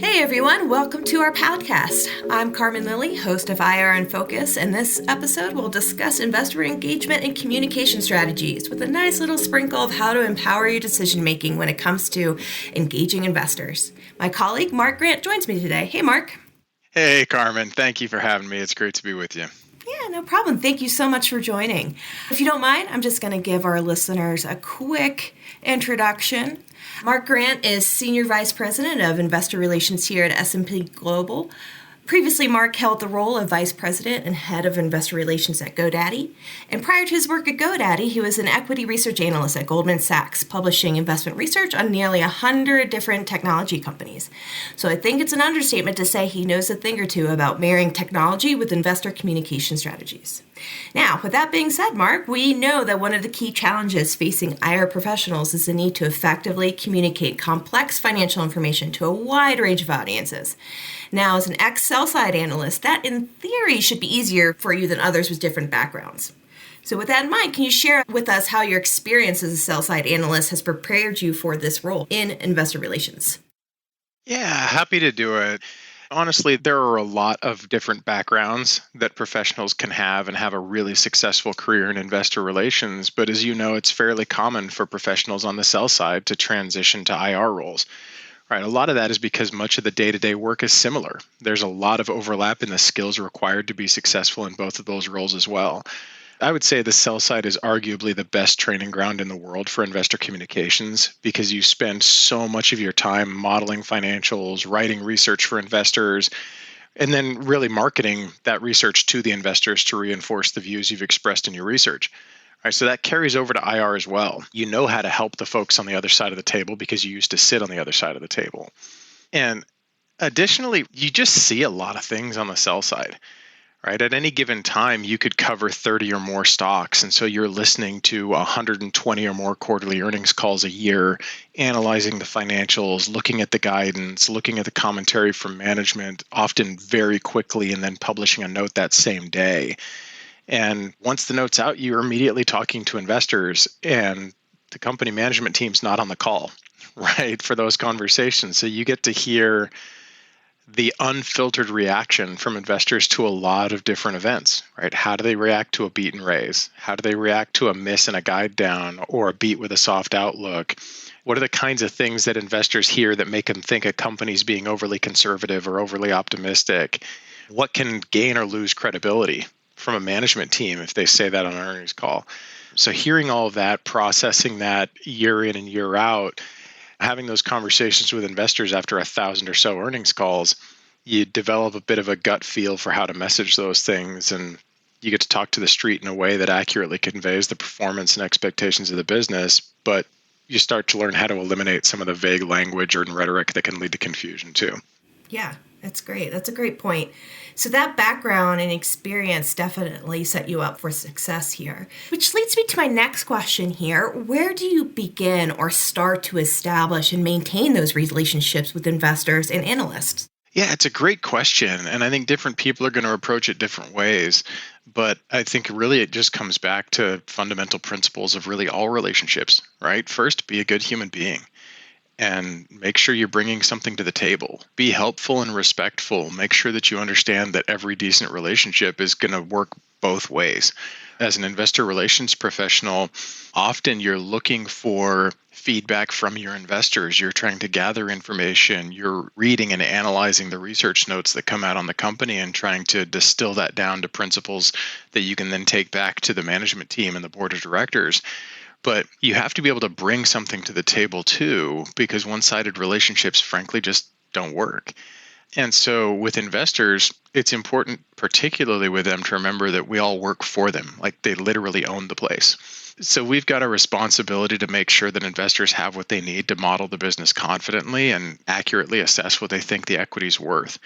Hey everyone, welcome to our podcast. I'm Carmen Lilly, host of IR in Focus, and this episode will discuss investor engagement and communication strategies with a nice little sprinkle of how to empower your decision making when it comes to engaging investors. My colleague Mark Grant joins me today. Hey Mark. Hey Carmen, thank you for having me. It's great to be with you. Yeah, no problem. Thank you so much for joining. If you don't mind, I'm just going to give our listeners a quick introduction. Mark Grant is Senior Vice President of Investor Relations here at S&P Global. Previously, Mark held the role of Vice President and Head of Investor Relations at GoDaddy. And prior to his work at GoDaddy, he was an equity research analyst at Goldman Sachs, publishing investment research on nearly 100 different technology companies. So I think it's an understatement to say he knows a thing or two about marrying technology with investor communication strategies. Now, with that being said, Mark, we know that one of the key challenges facing IR professionals is the need to effectively communicate complex financial information to a wide range of audiences. Now, as an ex-sell-side analyst, that in theory should be easier for you than others with different backgrounds. So with that in mind, can you share with us how your experience as a sell-side analyst has prepared you for this role in investor relations? Yeah, happy to do it. Honestly, there are a lot of different backgrounds that professionals can have and have a really successful career in investor relations. But as you know, it's fairly common for professionals on the sell side to transition to IR roles. Right. A lot of that is because much of the day-to-day work is similar. There's a lot of overlap in the skills required to be successful in both of those roles as well. I would say the sell side is arguably the best training ground in the world for investor communications because you spend so much of your time modeling financials, writing research for investors, and then really marketing that research to the investors to reinforce the views you've expressed in your research. All right, so that carries over to IR as well. You know how to help the folks on the other side of the table because you used to sit on the other side of the table. And additionally, you just see a lot of things on the sell side. Right. At any given time, you could cover 30 or more stocks. And so you're listening to 120 or more quarterly earnings calls a year, analyzing the financials, looking at the guidance, looking at the commentary from management, often very quickly, and then publishing a note that same day. And once the note's out, you're immediately talking to investors, and the company management team's not on the call, right, for those conversations. So you get to hear the unfiltered reaction from investors to a lot of different events, right? How do they react to a beat and raise? How do they react to a miss and a guide down or a beat with a soft outlook? What are the kinds of things that investors hear that make them think a company's being overly conservative or overly optimistic? What can gain or lose credibility from a management team if they say that on an earnings call? So hearing all of that, processing that year in and year out, having those conversations with investors after 1,000 or so earnings calls, you develop a bit of a gut feel for how to message those things, and you get to talk to the street in a way that accurately conveys the performance and expectations of the business, but you start to learn how to eliminate some of the vague language or rhetoric that can lead to confusion too. Yeah, that's great. That's a great point. So that background and experience definitely set you up for success here. Which leads me to my next question here. Where do you begin or start to establish and maintain those relationships with investors and analysts? Yeah, it's a great question. And I think different people are going to approach it different ways. But I think really it just comes back to fundamental principles of really all relationships, right? First, be a good human being. And make sure you're bringing something to the table. Be helpful and respectful. Make sure that you understand that every decent relationship is going to work both ways. As an investor relations professional, often you're looking for feedback from your investors. You're trying to gather information. You're reading and analyzing the research notes that come out on the company and trying to distill that down to principles that you can then take back to the management team and the board of directors. But you have to be able to bring something to the table too, because one-sided relationships, frankly, just don't work. And so with investors, it's important, particularly with them, to remember that we all work for them, like they literally own the place. So we've got a responsibility to make sure that investors have what they need to model the business confidently and accurately assess what they think the equity is worth.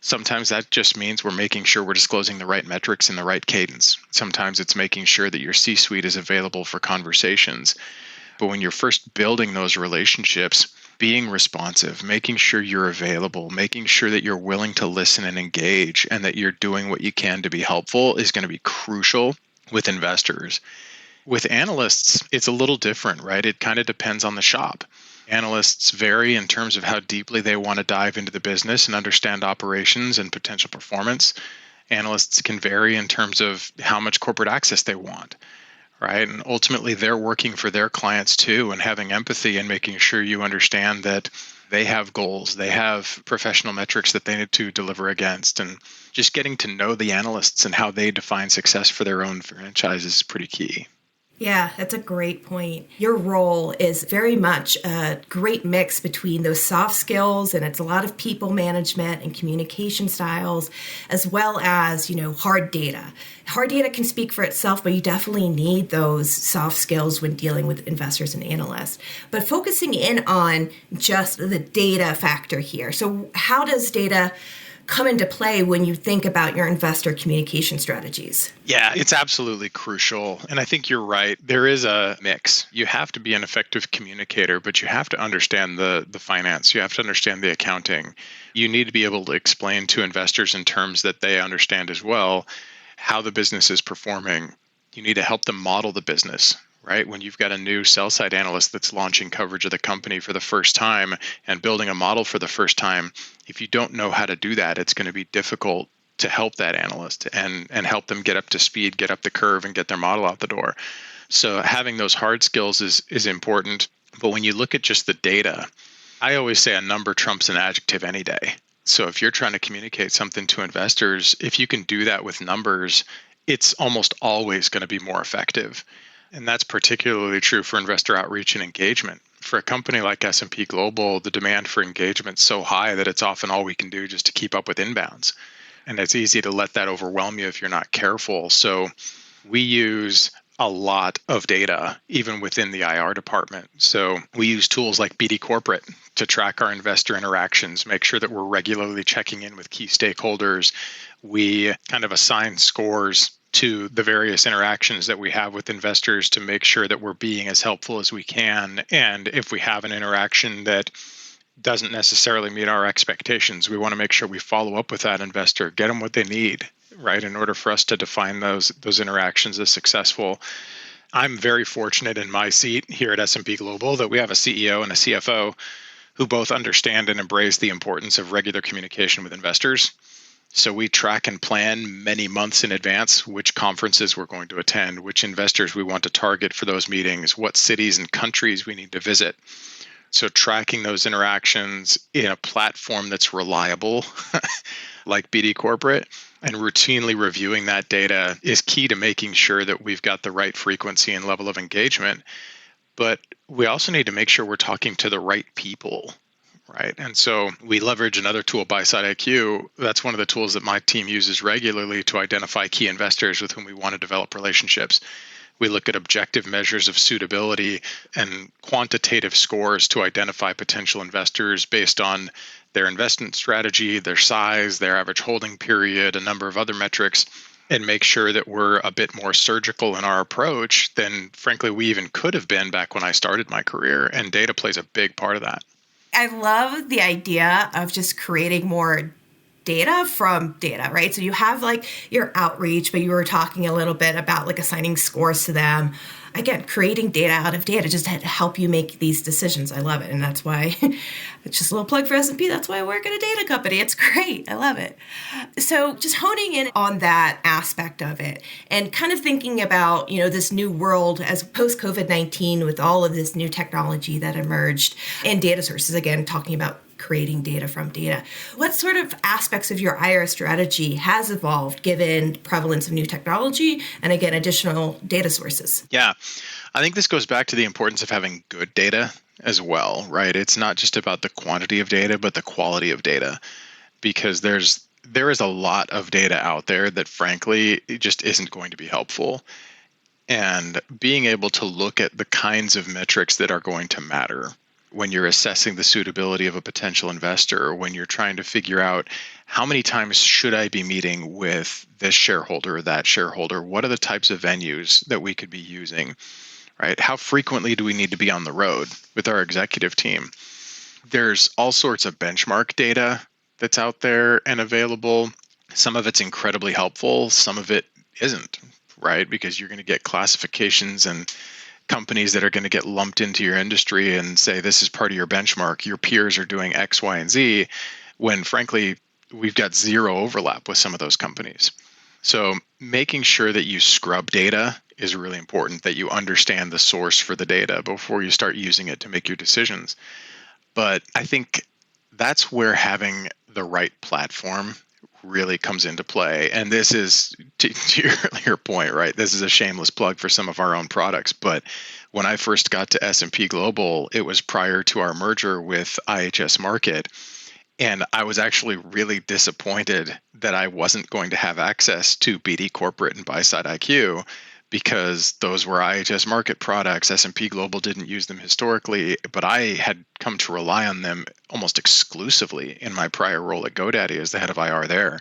Sometimes that just means we're making sure we're disclosing the right metrics in the right cadence. Sometimes it's making sure that your C-suite is available for conversations. But when you're first building those relationships, being responsive, making sure you're available, making sure that you're willing to listen and engage, and that you're doing what you can to be helpful is going to be crucial with investors. With analysts, it's a little different, right? It kind of depends on the shop. Analysts vary in terms of how deeply they want to dive into the business and understand operations and potential performance. Analysts can vary in terms of how much corporate access they want, right? And ultimately, they're working for their clients too and having empathy and making sure you understand that they have goals, they have professional metrics that they need to deliver against. And just getting to know the analysts and how they define success for their own franchise is pretty key. Yeah, that's a great point. Your role is very much a great mix between those soft skills, and it's a lot of people management and communication styles, as well as, hard data. Hard data can speak for itself, but you definitely need those soft skills when dealing with investors and analysts. But focusing in on just the data factor here. So how does data come into play when you think about your investor communication strategies? Yeah, it's absolutely crucial. And I think you're right. There is a mix. You have to be an effective communicator, but you have to understand the finance. You have to understand the accounting. You need to be able to explain to investors in terms that they understand as well how the business is performing. You need to help them model the business, right? When you've got a new sell side analyst that's launching coverage of the company for the first time and building a model for the first time, if you don't know how to do that, it's going to be difficult to help that analyst and help them get up to speed, get up the curve, and get their model out the door. So having those hard skills is important. But when you look at just the data, I always say a number trumps an adjective any day. So if you're trying to communicate something to investors, if you can do that with numbers, it's almost always going to be more effective. And that's particularly true for investor outreach and engagement. For a company like S&P Global, the demand for engagement is so high that it's often all we can do just to keep up with inbounds. And it's easy to let that overwhelm you if you're not careful. So we use a lot of data, even within the IR department. So we use tools like BD Corporate to track our investor interactions, make sure that we're regularly checking in with key stakeholders. We kind of assign scores to the various interactions that we have with investors to make sure that we're being as helpful as we can. And if we have an interaction that doesn't necessarily meet our expectations, we want to make sure we follow up with that investor, get them what they need, right, in order for us to define those interactions as successful. I'm very fortunate in my seat here at S&P Global that we have a CEO and a CFO who both understand and embrace the importance of regular communication with investors. So we track and plan many months in advance which conferences we're going to attend, which investors we want to target for those meetings, what cities and countries we need to visit. So tracking those interactions in a platform that's reliable, like BD Corporate, and routinely reviewing that data is key to making sure that we've got the right frequency and level of engagement. But we also need to make sure we're talking to the right people, right? And so we leverage another tool, Buy-Side IQ. That's one of the tools that my team uses regularly to identify key investors with whom we want to develop relationships. We look at objective measures of suitability and quantitative scores to identify potential investors based on their investment strategy, their size, their average holding period, a number of other metrics, and make sure that we're a bit more surgical in our approach than, frankly, we even could have been back when I started my career. And data plays a big part of that. I love the idea of just creating more data from data, right? So you have like your outreach, but you were talking a little bit about like assigning scores to them. Again, creating data out of data just to help you make these decisions. I love it. And that's why, it's just a little plug for S&P. That's why I work at a data company. It's great. I love it. So just honing in on that aspect of it and kind of thinking about, this new world as post-COVID-19 with all of this new technology that emerged and data sources, again, talking about creating data from data. What sort of aspects of your IR strategy has evolved given prevalence of new technology and, again, additional data sources? Yeah, I think this goes back to the importance of having good data as well, right? It's not just about the quantity of data, but the quality of data, because there is a lot of data out there that, frankly, it just isn't going to be helpful. And being able to look at the kinds of metrics that are going to matter when you're assessing the suitability of a potential investor, or when you're trying to figure out how many times should I be meeting with this shareholder or that shareholder? What are the types of venues that we could be using, right? How frequently do we need to be on the road with our executive team? There's all sorts of benchmark data that's out there and available. Some of it's incredibly helpful. Some of it isn't, right? Because you're going to get classifications and companies that are going to get lumped into your industry and say, this is part of your benchmark. Your peers are doing X, Y, and Z, when frankly, we've got zero overlap with some of those companies. So making sure that you scrub data is really important, that you understand the source for the data before you start using it to make your decisions. But I think that's where having the right platform really comes into play. And this is, to your earlier point, right? This is a shameless plug for some of our own products. But when I first got to S&P Global, it was prior to our merger with IHS Markit. And I was actually really disappointed that I wasn't going to have access to BD Corporate and Buy-Side IQ, because those were IHS Markit products. S&P Global didn't use them historically, but I had come to rely on them almost exclusively in my prior role at GoDaddy as the head of IR there.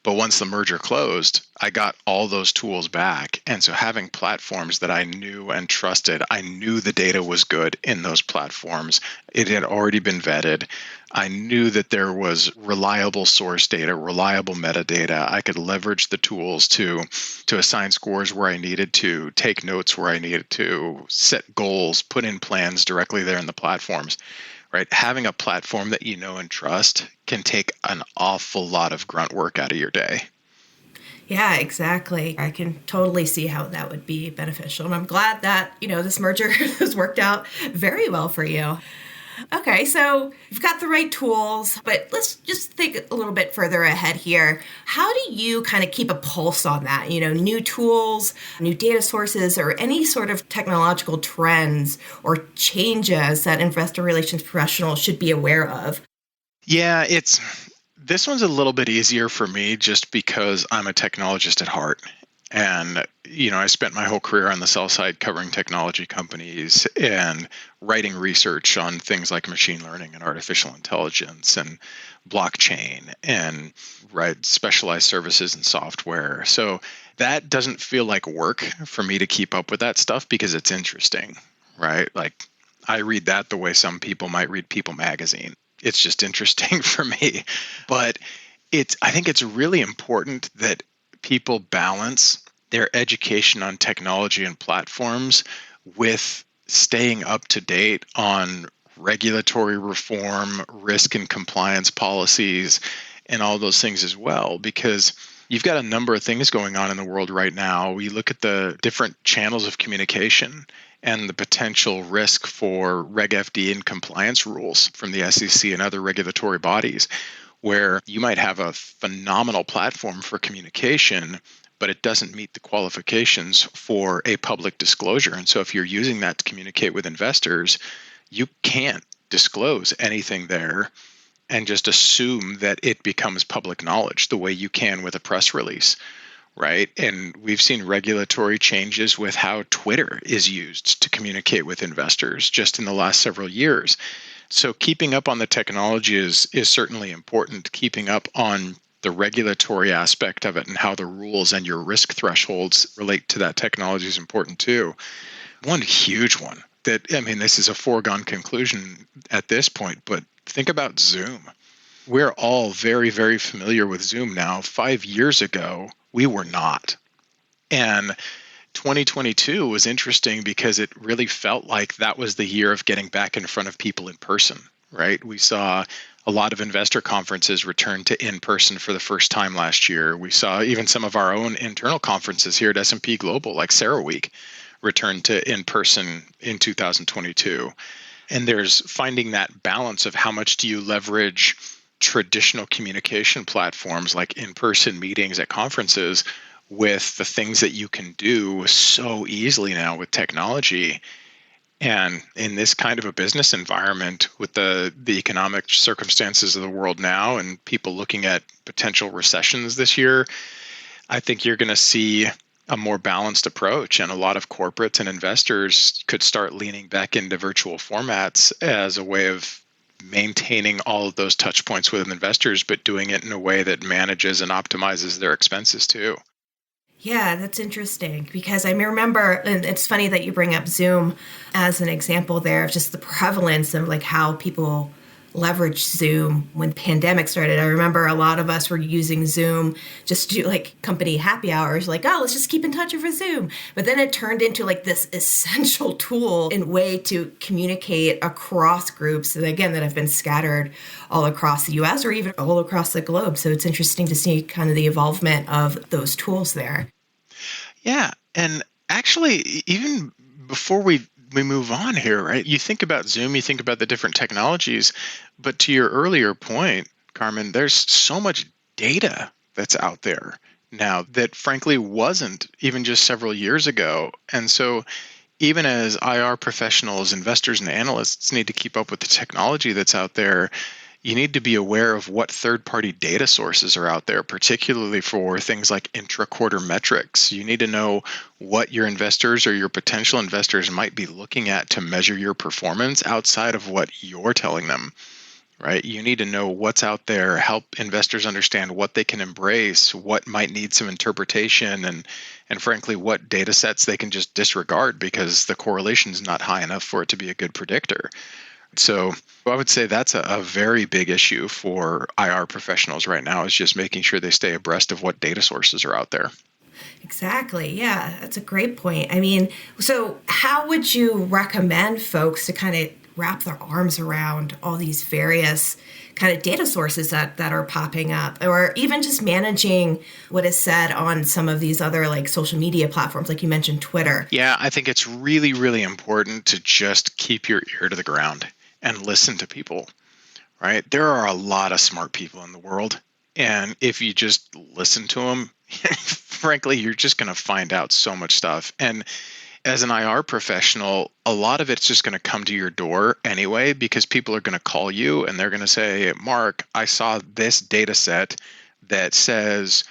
But once the merger closed, I got all those tools back. And so having platforms that I knew and trusted, I knew the data was good in those platforms. It had already been vetted. I knew that there was reliable source data, reliable metadata. I could leverage the tools to assign scores where I needed to, take notes where I needed to, set goals, put in plans directly there in the platforms. Right? Having a platform that you know and trust can take an awful lot of grunt work out of your day. Yeah, exactly. I can totally see how that would be beneficial. And I'm glad that, this merger has worked out very well for you. Okay, so you've got the right tools, but let's just think a little bit further ahead here. How do you kind of keep a pulse on that? New tools, new data sources, or any sort of technological trends or changes that investor relations professionals should be aware of? Yeah, this one's a little bit easier for me just because I'm a technologist at heart. And, I spent my whole career on the sell side covering technology companies and writing research on things like machine learning and artificial intelligence and blockchain and specialized services and software. So that doesn't feel like work for me to keep up with that stuff because it's interesting, right? Like I read that the way some people might read People magazine. It's just interesting for me. But I think it's really important that people balance their education on technology and platforms with staying up to date on regulatory reform, risk and compliance policies, and all those things as well, because you've got a number of things going on in the world right now. We look at the different channels of communication and the potential risk for Reg FD and compliance rules from the SEC and other regulatory bodies, where you might have a phenomenal platform for communication, but it doesn't meet the qualifications for a public disclosure. And so if you're using that to communicate with investors, you can't disclose anything there and just assume that it becomes public knowledge the way you can with a press release, right? And we've seen regulatory changes with how Twitter is used to communicate with investors just in the last several years. So keeping up on the technology is certainly important. Keeping up on the regulatory aspect of it and how the rules and your risk thresholds relate to that technology is important too. One huge one this is a foregone conclusion at this point, but think about Zoom. We're all very, very familiar with Zoom now. 5 years ago, we were not. And 2022 was interesting because it really felt like that was the year of getting back in front of people in person, right? We saw a lot of investor conferences return to in-person for the first time last year. We saw even some of our own internal conferences here at S&P Global, like CERAWeek, return to in-person in 2022. And there's finding that balance of how much do you leverage traditional communication platforms like in-person meetings at conferences with the things that you can do so easily now with technology. And in this kind of a business environment with the economic circumstances of the world now and people looking at potential recessions this year, I think you're going to see a more balanced approach, and a lot of corporates and investors could start leaning back into virtual formats as a way of maintaining all of those touch points with investors, but doing it in a way that manages and optimizes their expenses too. Yeah, that's interesting because I remember, and it's funny that you bring up Zoom as an example there of just the prevalence of like how people leverage Zoom when pandemic started. I remember a lot of us were using Zoom just to do like company happy hours, like, oh, let's just keep in touch over Zoom. But then it turned into like this essential tool and way to communicate across groups that, again, that have been scattered all across the US or even all across the globe. So it's interesting to see kind of the evolvement of those tools there. Yeah. And actually, even before we move on here, right? You think about Zoom, you think about the different technologies, but to your earlier point, Carmen, there's so much data that's out there now that frankly wasn't even just several years ago. And so even as IR professionals, investors, and analysts need to keep up with the technology that's out there, you need to be aware of what third-party data sources are out there, particularly for things like intra-quarter metrics. You need to know what your investors or your potential investors might be looking at to measure your performance outside of what you're telling them, right? You need to know what's out there, help investors understand what they can embrace, what might need some interpretation, and frankly, what data sets they can just disregard because the correlation is not high enough for it to be a good predictor. So I would say that's a very big issue for IR professionals right now, is just making sure they stay abreast of what data sources are out there. Exactly. Yeah, that's a great point. I mean, so how would you recommend folks to kind of wrap their arms around all these various kind of data sources that are popping up, or even just managing what is said on some of these other like social media platforms, like you mentioned, Twitter? Yeah, I think it's really, really important to just keep your ear to the ground and listen to people, right? There are a lot of smart people in the world. And if you just listen to them, frankly, you're just going to find out so much stuff. And as an IR professional, a lot of it's just going to come to your door anyway, because people are going to call you and they're going to say, Mark, I saw this data set that says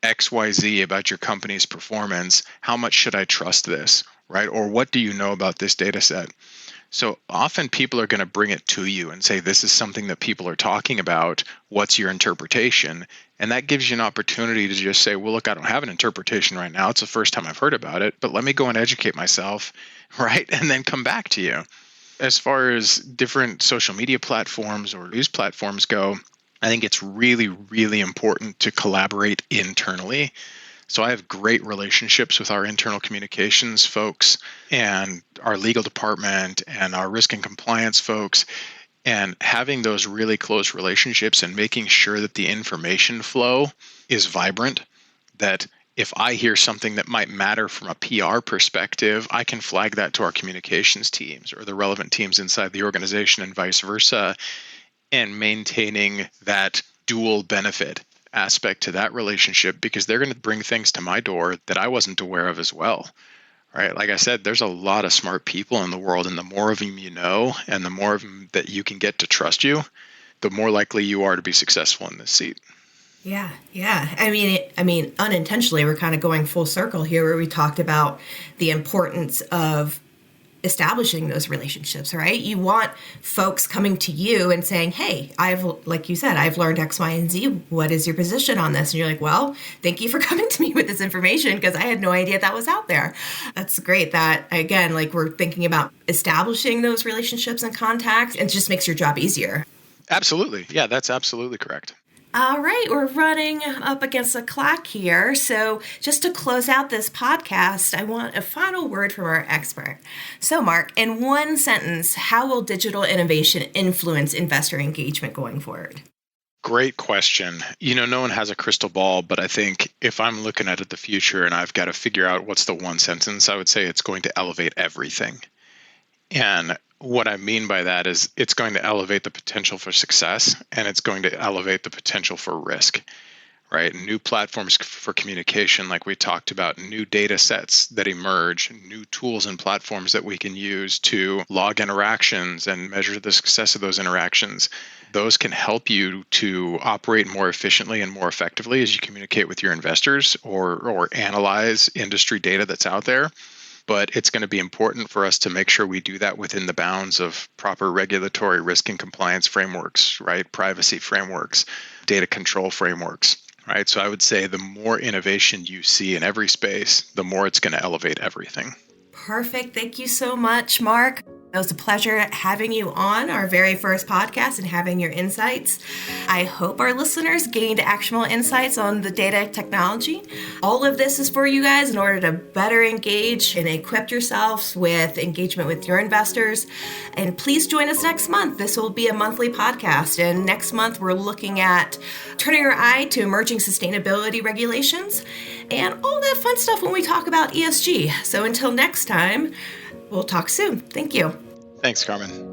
XYZ about your company's performance. How much should I trust this, right? Or what do you know about this data set? So often people are going to bring it to you and say, this is something that people are talking about. What's your interpretation? And that gives you an opportunity to just say, well, look, I don't have an interpretation right now. It's the first time I've heard about it, but let me go and educate myself, right? And then come back to you. As far as different social media platforms or news platforms go, I think it's really, really important to collaborate internally. So I have great relationships with our internal communications folks and our legal department and our risk and compliance folks, and having those really close relationships and making sure that the information flow is vibrant, that if I hear something that might matter from a PR perspective, I can flag that to our communications teams or the relevant teams inside the organization and vice versa, and maintaining that dual benefit aspect to that relationship, because they're going to bring things to my door that I wasn't aware of as well. Right? Like I said, there's a lot of smart people in the world, and the more of them you know, and the more of them that you can get to trust you, the more likely you are to be successful in this seat. Yeah, yeah. I mean, unintentionally, we're kind of going full circle here, where we talked about the importance of establishing those relationships, right? You want folks coming to you and saying, hey, like you said, I've learned X, Y, and Z. What is your position on this? And you're like, well, thank you for coming to me with this information, because I had no idea that was out there. That's great that, again, like we're thinking about establishing those relationships and contacts, and it just makes your job easier. Absolutely. Yeah, that's absolutely correct. All right, we're running up against the clock here. So just to close out this podcast, I want a final word from our expert. So Mark, in one sentence, how will digital innovation influence investor engagement going forward? Great question. No one has a crystal ball, but I think if I'm looking at the future and I've got to figure out what's the one sentence, I would say it's going to elevate everything. And what I mean by that is it's going to elevate the potential for success, and it's going to elevate the potential for risk, right? New platforms for communication, like we talked about, new data sets that emerge, new tools and platforms that we can use to log interactions and measure the success of those interactions. Those can help you to operate more efficiently and more effectively as you communicate with your investors or analyze industry data that's out there. But it's going to be important for us to make sure we do that within the bounds of proper regulatory risk and compliance frameworks, right? Privacy frameworks, data control frameworks, right? So I would say the more innovation you see in every space, the more it's going to elevate everything. Perfect. Thank you so much, Mark. It was a pleasure having you on our very first podcast and having your insights. I hope our listeners gained actionable insights on the data technology. All of this is for you guys in order to better engage and equip yourselves with engagement with your investors. And please join us next month. This will be a monthly podcast. And next month, we're looking at turning our eye to emerging sustainability regulations and all that fun stuff when we talk about ESG. So until next time, we'll talk soon. Thank you. Thanks, Carmen.